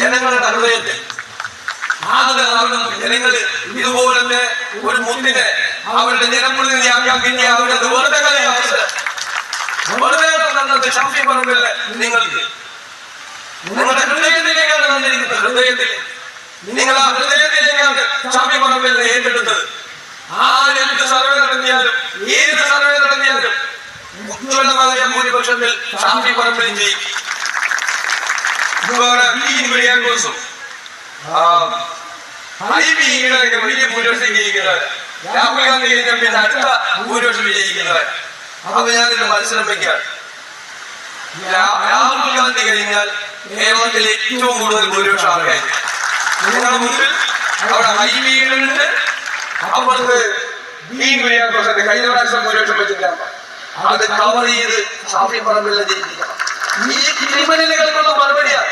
ജനങ്ങളുടെ ഹൃദയത്തിൽ ജനങ്ങൾ ഇതുപോലത്തെ ഒരു മുത്തിനെ അവരുടെ ജനപ്രതിനിധിയാക്കാൻ കിട്ടിയ അവരുടെ വെറുതെ ഷാഫി പറമ്പിൽ നിങ്ങൾക്ക് നിങ്ങളുടെ ഹൃദയത്തിലേക്കാണ് വന്നിരിക്കുന്നത്. ഹൃദയത്തിൽ നിങ്ങൾ ആ ഹൃദയത്തിലേക്കാണ് ഷാഫി പറമ്പിൽ ഏറ്റെടുത്തത്. ആരെന്ത് സർവേ നടത്തിയാലും ഏത് സർവേ നടത്തിയാലും ഉജ്ജ്വലമായ ഭൂരിപക്ഷത്തിൽ ഷാഫി പറമ്പിൽ ജയിക്കും. കുര്യാക്കോസും വലിയ ഭൂരിപക്ഷം ജയിക്കുന്നവർ, രാഹുൽ ഗാന്ധി കഴിഞ്ഞ പിന്നെ അടുത്ത ഭൂരിപക്ഷം വിജയിക്കുന്നവർ. അപ്പൊ ഞാനൊരു മത്സരം വയ്ക്കാണ്. രാഹുൽ ഗാന്ധി കഴിഞ്ഞാൽ കേരളത്തിൽ ഏറ്റവും കൂടുതൽ ഭൂരിപക്ഷം ആർക്കായിരിക്കും? നിങ്ങളുടെ മുമ്പിൽ അവിടെ ഹൈബികളുണ്ട്, അപ്പുറത്ത് കുര്യാക്കോസിന്റെ കഴിഞ്ഞ പ്രാവശ്യം ഭൂരിപക്ഷം വെച്ചിട്ടാണ്. അത് കവർ ചെയ്ത് ഷാഫി പറമ്പിൽ ജയിപ്പിക്കണം. ഈ ക്രിമിനലുകൾക്കുള്ള മറുപടിയാണ്.